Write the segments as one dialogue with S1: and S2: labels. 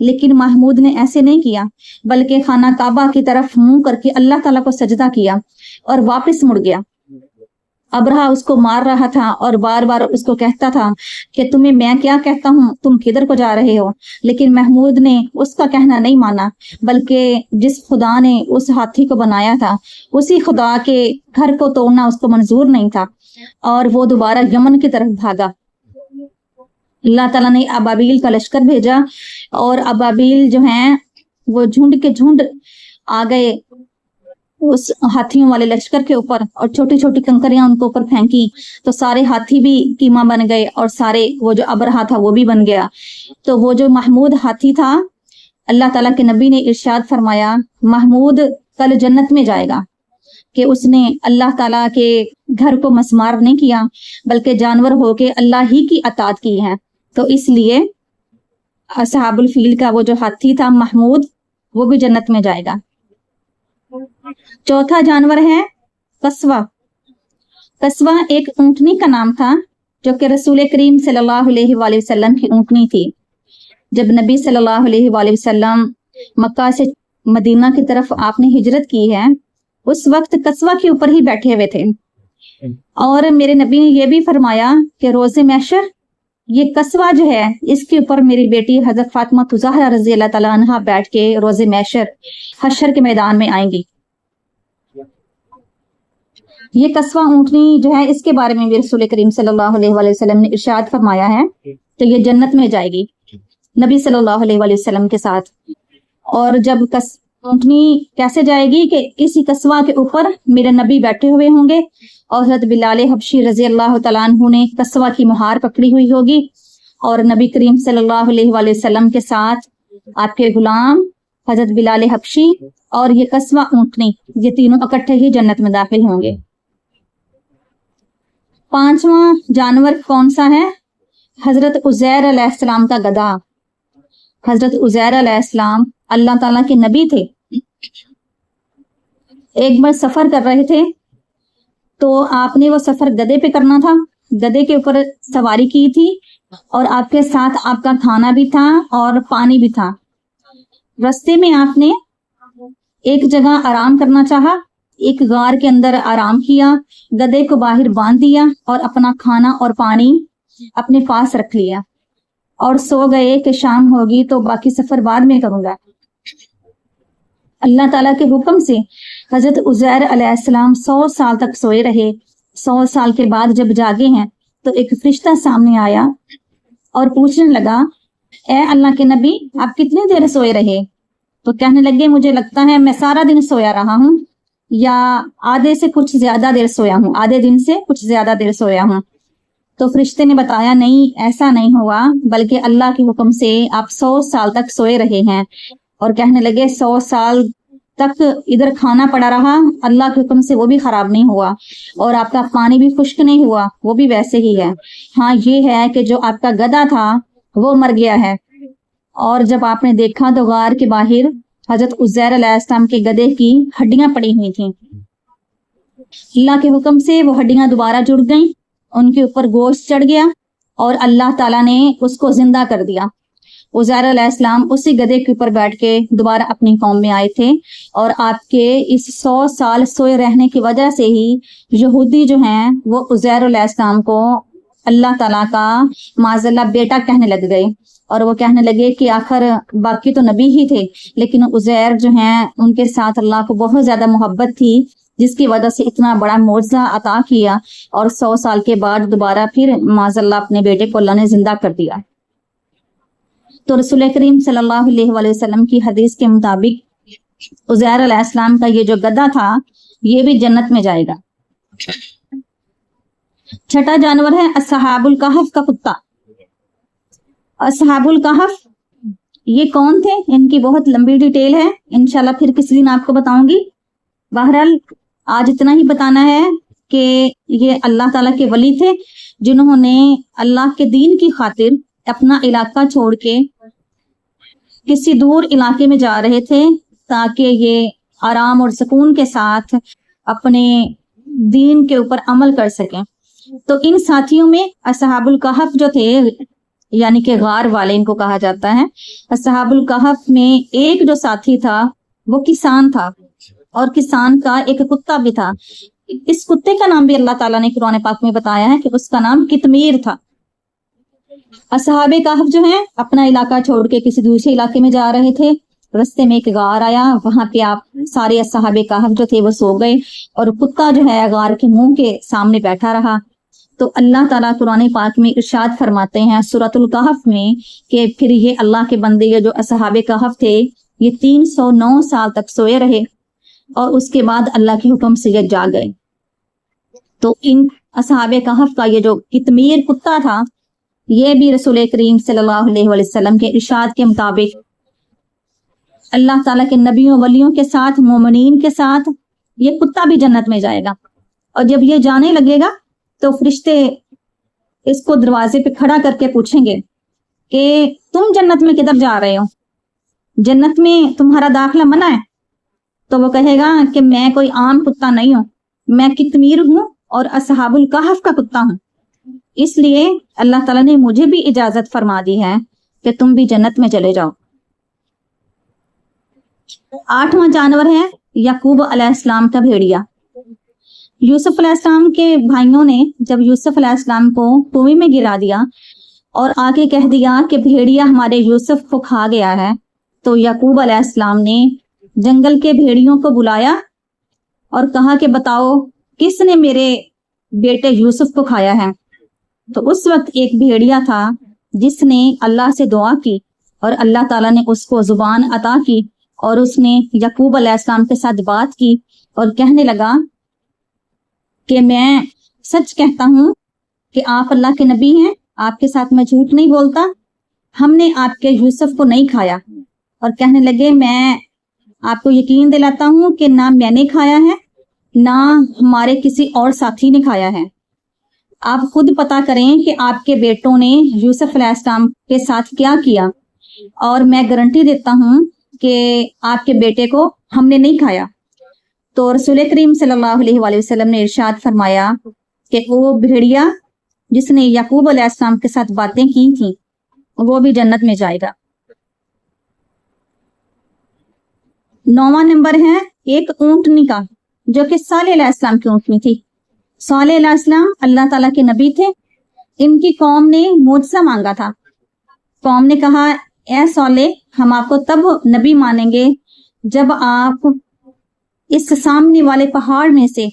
S1: لیکن محمود نے ایسے نہیں کیا، بلکہ خانہ کعبہ کی طرف منہ کر کے اللہ تعالیٰ کو سجدہ کیا اور واپس مڑ گیا۔ ابرہہ اس کو مار رہا تھا اور بار بار اس کو کہتا تھا کہ تمہیں میں کیا کہتا ہوں، تم کدھر کو جا رہے ہو، لیکن محمود نے اس کا کہنا نہیں مانا، بلکہ جس خدا نے اس ہاتھی کو بنایا تھا اسی خدا کے گھر کو توڑنا اس کو منظور نہیں تھا، اور وہ دوبارہ یمن کی طرف بھاگا۔ اللہ تعالیٰ نے ابابیل کا لشکر بھیجا اور ابابیل جو ہیں وہ جھنڈ کے جھنڈ آ گئے اس ہاتھیوں والے لشکر کے اوپر، اور چھوٹی چھوٹی کنکریاں ان کو اوپر پھینکی تو سارے ہاتھی بھی کیما بن گئے، اور سارے وہ جو ابرہا تھا وہ بھی بن گیا۔ تو وہ جو محمود ہاتھی تھا، اللہ تعالیٰ کے نبی نے ارشاد فرمایا محمود کل جنت میں جائے گا، کہ اس نے اللہ تعالیٰ کے گھر کو مسمار نہیں کیا، بلکہ جانور ہو کے اللہ ہی کی اطاعت کی ہے، تو اس لیے اصحاب الفیل کا وہ جو ہاتھی تھا محمود، وہ بھی جنت میں جائے گا۔ چوتھا جانور ہے قصوہ۔ قصوہ ایک اونٹنی کا نام تھا جو کہ رسول کریم صلی اللہ علیہ وآلہ وسلم کی اونٹنی تھی۔ جب نبی صلی اللہ علیہ وآلہ وسلم مکہ سے مدینہ کی طرف آپ نے ہجرت کی ہے، اس وقت قصوہ کے اوپر ہی بیٹھے ہوئے تھے، اور میرے نبی نے یہ بھی فرمایا کہ روز محشر یہ قصوہ جو ہے اس کے اوپر میری بیٹی حضرت فاطمہ زہرا رضی اللہ تعالیٰ عنہا بیٹھ کے روز محشر حشر کے میدان میں آئیں گی۔ یہ قصوہ اونٹنی جو ہے اس کے بارے میں بھی رسول کریم صلی اللہ علیہ وآلہ وسلم نے ارشاد فرمایا ہے تو یہ جنت میں جائے گی نبی صلی اللہ علیہ وآلہ وسلم کے ساتھ۔ اور جب اونٹنی کیسے جائے گی کہ کسی قصوہ کے اوپر میرے نبی بیٹھے ہوئے ہوں گے، اور حضرت بلال حبشی رضی اللہ تعالیٰ عنہ نے قصوہ کی مہار پکڑی ہوئی ہوگی، اور نبی کریم صلی اللہ علیہ وآلہ وسلم کے ساتھ آپ کے غلام حضرت بلال حبشی اور یہ قصوہ اونٹنی، یہ تینوں اکٹھے ہی جنت میں داخل ہوں گے۔ پانچواں جانور کون سا ہے؟ حضرت عزیر علیہ السلام کا گدھا۔ حضرت عزیر علیہ السلام اللہ تعالیٰ کے نبی تھے۔ ایک بار سفر کر رہے تھے تو آپ نے وہ سفر گدھے پہ کرنا تھا، گدھے کے اوپر سواری کی تھی، اور آپ کے ساتھ آپ کا کھانا بھی تھا اور پانی بھی تھا۔ رستے میں آپ نے ایک جگہ آرام کرنا چاہا، ایک غار کے اندر آرام کیا، گدھے کو باہر باندھ دیا اور اپنا کھانا اور پانی اپنے پاس رکھ لیا، اور سو گئے کہ شام ہوگی تو باقی سفر بعد میں کروں گا۔ اللہ تعالیٰ کے حکم سے حضرت عزیر علیہ السلام 100 سال تک سوئے رہے۔ 100 سال کے بعد جب جاگے ہیں تو ایک فرشتہ سامنے آیا اور پوچھنے لگا، اے اللہ کے نبی آپ کتنی دیر سوئے رہے؟ تو کہنے لگے مجھے لگتا ہے میں سارا دن سویا رہا ہوں، یا آدھے سے کچھ زیادہ دیر سویا ہوں، آدھے دن سے کچھ زیادہ دیر سویا ہوں۔ تو فرشتے نے بتایا نہیں، ایسا نہیں ہوا، بلکہ اللہ کے حکم سے آپ 100 سال تک سوئے رہے ہیں۔ اور کہنے لگے 100 سال تک ادھر کھانا پڑا رہا، اللہ کے حکم سے وہ بھی خراب نہیں ہوا، اور آپ کا پانی بھی خشک نہیں ہوا، وہ بھی ویسے ہی ہے۔ ہاں یہ ہے کہ جو آپ کا گدھا تھا وہ مر گیا ہے۔ اور جب آپ نے دیکھا تو غار کے باہر حضرت عزیر علیہ السلام کے گدھے کی ہڈیاں پڑی ہوئی تھیں۔ اللہ کے حکم سے وہ ہڈیاں دوبارہ جڑ گئیں، ان کے اوپر گوشت چڑھ گیا، اور اللہ تعالیٰ نے اس کو زندہ کر دیا۔ عزیر علیہ السلام اسی گدھے کے اوپر بیٹھ کے دوبارہ اپنی قوم میں آئے تھے، اور آپ کے اس 100 سال سوئے رہنے کی وجہ سے ہی یہودی جو ہیں وہ عزیر علیہ السلام کو اللہ تعالیٰ کا معاذ اللہ بیٹا کہنے لگ گئے، اور وہ کہنے لگے کہ آخر باقی تو نبی ہی تھے، لیکن عزیر جو ہیں ان کے ساتھ اللہ کو بہت زیادہ محبت تھی، جس کی وجہ سے اتنا بڑا معجزہ عطا کیا، اور 100 سال کے بعد دوبارہ پھر معاذ اللہ اپنے بیٹے کو اللہ نے زندہ کر دیا۔ تو رسول کریم صلی اللہ علیہ وآلہ وسلم کی حدیث کے مطابق عزیر علیہ السلام کا یہ جو گدھا تھا یہ بھی جنت میں جائے گا۔ چھٹا جانور ہے اصحاب الکہف کا کتا۔ اصحاب الکہف یہ کون تھے؟ ان کی بہت لمبی ڈیٹیل ہے، انشاءاللہ پھر کسی دن آپ کو بتاؤں گی۔ بہرحال آج اتنا ہی بتانا ہے کہ یہ اللہ تعالیٰ کے ولی تھے جنہوں نے اللہ کے دین کی خاطر اپنا علاقہ چھوڑ کے کسی دور علاقے میں جا رہے تھے تاکہ یہ آرام اور سکون کے ساتھ اپنے دین کے اوپر عمل کر سکیں۔ تو ان ساتھیوں میں اصحاب الکہف جو تھے یعنی کہ غار والے ان کو کہا جاتا ہے. اصحاب الکہف میں ایک جو ساتھی تھا وہ کسان تھا، اور کسان کا ایک کتا بھی تھا. اس کتے کا نام بھی اللہ تعالیٰ نے قرآن پاک میں بتایا ہے کہ اس کا نام قطمیر تھا. اصحاب کہف جو ہیں اپنا علاقہ چھوڑ کے کسی دوسرے علاقے میں جا رہے تھے. رستے میں ایک غار آیا، وہاں پہ آپ سارے اصحاب کہف جو تھے وہ سو گئے، اور کتا جو ہے غار کے منہ کے سامنے بیٹھا رہا. تو اللہ تعالیٰ قرآن پاک میں ارشاد فرماتے ہیں سورۃ الکہف میں کہ پھر یہ اللہ کے بندے یہ جو اصحاب کہف تھے یہ 309 سال تک سوئے رہے، اور اس کے بعد اللہ کے حکم سے یہ جاگ گئے. تو ان اصحاب کہف کا یہ جو قطمیر کتا تھا یہ بھی رسول کریم صلی اللہ علیہ وسلم کے ارشاد کے مطابق اللہ تعالیٰ کے نبیوں ولیوں کے ساتھ، مومنین کے ساتھ یہ کتا بھی جنت میں جائے گا. اور جب یہ جانے لگے گا تو فرشتے اس کو دروازے پہ کھڑا کر کے پوچھیں گے کہ تم جنت میں کدھر جا رہے ہو، جنت میں تمہارا داخلہ منع ہے؟ تو وہ کہے گا کہ میں کوئی عام کتا نہیں ہوں، میں قطمیر ہوں اور اصحاب الکہف کا کتا ہوں، اس لیے اللہ تعالیٰ نے مجھے بھی اجازت فرما دی ہے کہ تم بھی جنت میں چلے جاؤ. 8واں جانور ہے یعقوب علیہ السلام کا بھیڑیا. یوسف علیہ السلام کے بھائیوں نے جب یوسف علیہ السلام کو کنویں میں گرا دیا اور آگے کہہ دیا کہ بھیڑیا ہمارے یوسف کو کھا گیا ہے، تو یعقوب علیہ السلام نے جنگل کے بھیڑیوں کو بلایا اور کہا کہ بتاؤ کس نے میرے بیٹے یوسف کو کھایا ہے. تو اس وقت ایک بھیڑیا تھا جس نے اللہ سے دعا کی اور اللہ تعالیٰ نے اس کو زبان عطا کی، اور اس نے یعقوب علیہ السلام کے ساتھ بات کی اور کہنے لگا کہ میں سچ کہتا ہوں کہ آپ اللہ کے نبی ہیں، آپ کے ساتھ میں جھوٹ نہیں بولتا، ہم نے آپ کے یوسف کو نہیں کھایا. اور کہنے لگے میں آپ کو یقین دلاتا ہوں کہ نہ میں نے کھایا ہے نہ ہمارے کسی اور ساتھی نے کھایا ہے. آپ خود پتا کریں کہ آپ کے بیٹوں نے یوسف علیہ السلام کے ساتھ کیا کیا، اور میں گارنٹی دیتا ہوں کہ آپ کے بیٹے کو ہم نے نہیں کھایا. تو رسول کریم صلی اللہ علیہ وآلہ وسلم نے ارشاد فرمایا کہ وہ بھیڑیا جس نے یعقوب علیہ السلام کے ساتھ باتیں کی تھیں وہ بھی جنت میں جائے گا. 9واں نمبر ہے ایک اونٹنی کا، جو کہ صالح علیہ السلام کی اونٹنی تھی. صالح علیہ السلام اللہ تعالیٰ کے نبی تھے. ان کی قوم نے معجزہ مانگا تھا. قوم نے کہا اے صالح ہم آپ کو تب نبی مانیں گے جب آپ اس سامنے والے پہاڑ میں سے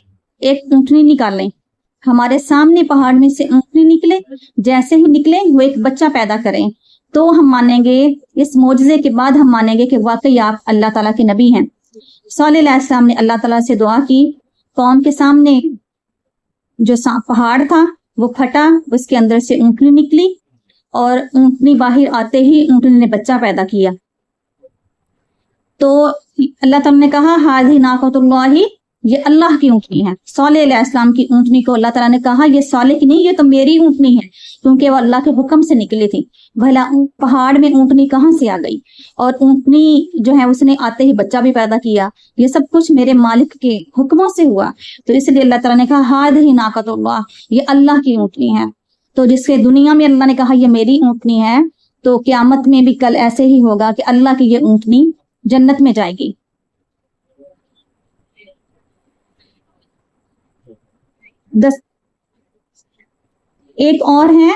S1: ایک اونٹنی نکال لیں. ہمارے سامنے پہاڑ میں سے اونٹنی نکلے، جیسے ہی نکلے وہ ایک بچہ پیدا کریں تو ہم مانیں گے. اس معجزے کے بعد ہم مانیں گے کہ واقعی آپ اللہ تعالیٰ کے نبی ہیں. صالح علیہ السلام نے اللہ تعالیٰ سے دعا کی. قوم کے سامنے جو پہاڑ تھا وہ پھٹا، اس کے اندر سے اونٹنی نکلی، اور اونٹنی باہر آتے ہی اونٹنی نے بچہ پیدا کیا. تو اللہ تعالیٰ نے کہا ہاذہ ناقۃ اللہ، یہ اللہ کی اونٹنی ہے. صالح علیہ السلام کی اونٹنی کو اللہ تعالیٰ نے کہا یہ صالح کی نہیں، یہ تو میری اونٹنی ہے، کیونکہ وہ اللہ کے حکم سے نکلی تھی. بھلا پہاڑ میں اونٹنی کہاں سے آ گئی؟ اور اونٹنی جو ہے اس نے آتے ہی بچہ بھی پیدا کیا. یہ سب کچھ میرے مالک کے حکموں سے ہوا. تو اس لیے اللہ تعالیٰ نے کہا ہاذہ ناقۃ اللہ، یہ اللہ کی اونٹنی ہے. تو جس کے دنیا میں اللہ نے کہا یہ میری اونٹنی ہے، تو قیامت میں بھی کل ایسے ہی ہوگا کہ اللہ کی یہ اونٹنی جنت میں جائے گی. ایک اور ہے،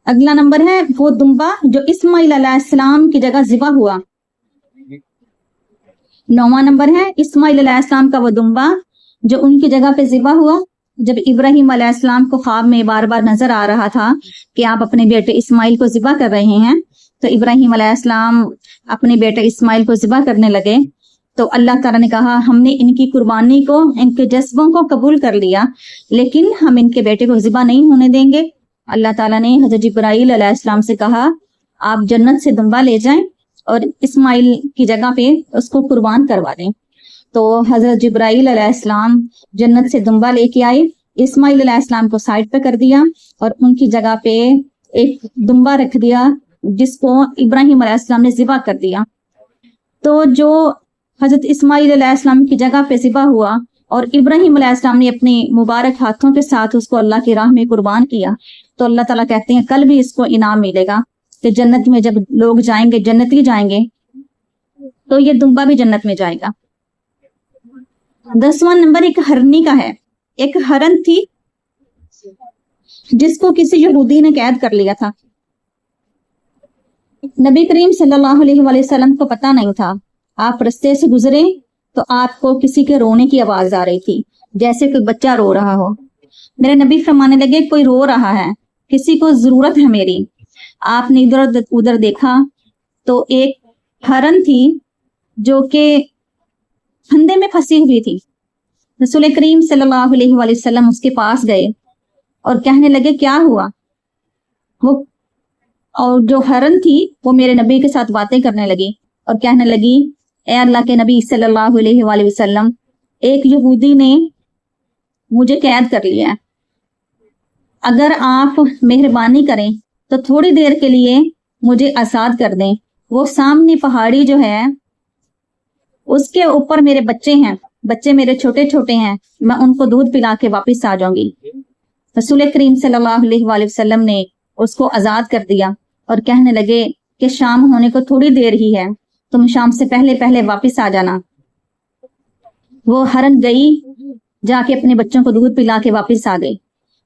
S1: اگلا نمبر ہے وہ دمبا جو اسماعیل علیہ السلام کی جگہ ذبح ہوا. 9واں نمبر ہے اسماعیل علیہ السلام کا وہ دمبا جو ان کی جگہ پہ ذبح ہوا. جب ابراہیم علیہ السلام کو خواب میں بار بار نظر آ رہا تھا کہ آپ اپنے بیٹے اسماعیل کو ذبح کر رہے ہیں، تو ابراہیم علیہ السلام اپنے بیٹے اسماعیل کو ذبح کرنے لگے. تو اللہ تعالیٰ نے کہا ہم نے ان کی قربانی کو، ان کے جذبوں کو قبول کر لیا، لیکن ہم ان کے بیٹے کو ذبح نہیں ہونے دیں گے. اللہ تعالیٰ نے حضرت جبرائیل علیہ السلام سے کہا آپ جنت سے دمبا لے جائیں اور اسماعیل کی جگہ پہ اس کو قربان کروا دیں. تو حضرت جبرائیل علیہ السلام جنت سے دمبا لے کے آئے، اسماعیل علیہ السلام کو سائڈ پہ کر دیا اور ان کی جگہ پہ ایک دمبا رکھ دیا جس کو ابراہیم علیہ السلام نے ذبح کر دیا. تو جو حضرت اسماعیل علیہ السلام کی جگہ پہ ذبح ہوا اور ابراہیم علیہ السلام نے اپنے مبارک ہاتھوں کے ساتھ اس کو اللہ کی راہ میں قربان کیا، تو اللہ تعالیٰ کہتے ہیں کل بھی اس کو انعام ملے گا کہ جنت میں جب لوگ جائیں گے، جنتی جائیں گے، تو یہ دمبا بھی جنت میں جائے گا۔ 10واں نمبر ایک ہرنی کا ہے۔ ایک ہرن تھی جس کو کسی یہودی نے قید کر لیا تھا۔ نبی کریم صلی اللہ علیہ وآلہ وسلم کو پتہ نہیں تھا، آپ رستے سے گزرے تو آپ کو کسی کے رونے کی آواز آ رہی تھی، جیسے کوئی بچہ رو رہا ہو۔ میرے نبی فرمانے لگے کوئی رو رہا ہے، کسی کو ضرورت ہے میری۔ آپ نے ادھر دیکھا تو ایک ہرن تھی جو کہ پھندے میں پھنسی ہوئی تھی۔ رسول کریم صلی اللہ علیہ وآلہ وسلم اس کے پاس گئے اور کہنے لگے کیا ہوا؟ اور جو ہرن تھی وہ میرے نبی کے ساتھ باتیں کرنے لگی اور کہنے لگی اے اللہ کے نبی صلی اللہ علیہ وآلہ وسلم، ایک یہودی نے مجھے قید کر لیا ہے، اگر آپ مہربانی کریں تو تھوڑی دیر کے لیے مجھے آزاد کر دیں۔ وہ سامنے پہاڑی جو ہے اس کے اوپر میرے بچے ہیں، بچے میرے چھوٹے چھوٹے ہیں، میں ان کو دودھ پلا کے واپس آ جاؤں گی۔ رسول کریم صلی اللہ علیہ وآلہ وسلم نے اس کو آزاد کر دیا اور کہنے لگے کہ شام ہونے کو تھوڑی دیر ہی ہے، تم شام سے پہلے پہلے واپس آ جانا۔ وہ ہرن گئی، جا کے اپنے بچوں کو دودھ پلا کے واپس آ گئی۔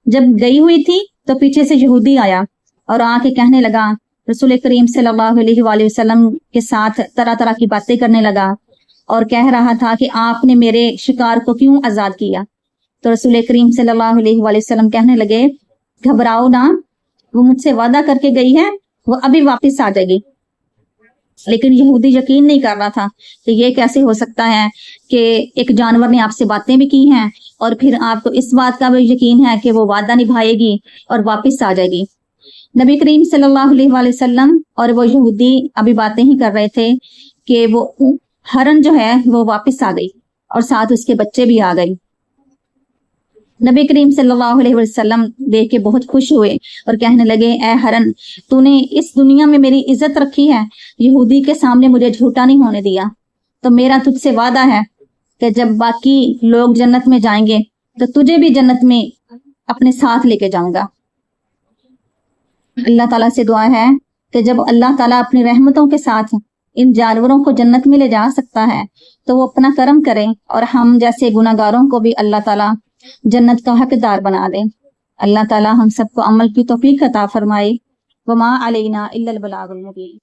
S1: جب گئی ہوئی تھی تو پیچھے سے یہودی آیا اور آ کے کہنے لگا، رسول کریم صلی اللہ علیہ وآلہ وسلم کے ساتھ طرح طرح کی باتیں کرنے لگا اور کہہ رہا تھا کہ آپ نے میرے شکار کو کیوں آزاد کیا؟ تو رسول کریم صلی اللہ علیہ وآلہ وسلم کہنے لگے گھبراؤ نہ، وہ مجھ سے وعدہ کر کے گئی ہے، وہ ابھی واپس آ جائے گی۔ لیکن یہودی یقین نہیں کر رہا تھا کہ یہ کیسے ہو سکتا ہے کہ ایک جانور نے آپ سے باتیں بھی کی ہیں اور پھر آپ کو اس بات کا بھی یقین ہے کہ وہ وعدہ نبھائے گی اور واپس آ جائے گی۔ نبی کریم صلی اللہ علیہ وآلہ وسلم اور وہ یہودی ابھی باتیں ہی کر رہے تھے کہ وہ ہرن جو ہے وہ واپس آ گئی اور ساتھ اس کے بچے بھی آ گئے۔ نبی کریم صلی اللہ علیہ وسلم دیکھ کے بہت خوش ہوئے اور کہنے لگے اے ہرن، تو نے اس دنیا میں میری عزت رکھی ہے، یہودی کے سامنے مجھے جھوٹا نہیں ہونے دیا، تو میرا تجھ سے وعدہ ہے کہ جب باقی لوگ جنت میں جائیں گے تو تجھے بھی جنت میں اپنے ساتھ لے کے جاؤں گا۔ اللہ تعالیٰ سے دعا ہے کہ جب اللہ تعالیٰ اپنی رحمتوں کے ساتھ ان جانوروں کو جنت میں لے جا سکتا ہے تو وہ اپنا کرم کرے اور ہم جیسے گناہ گاروں کو بھی اللہ تعالیٰ جنت کا حقدار بنا دے۔ اللہ تعالیٰ ہم سب کو عمل کی توفیق عطا فرمائے۔ وما علینا الا البلاغ المبین۔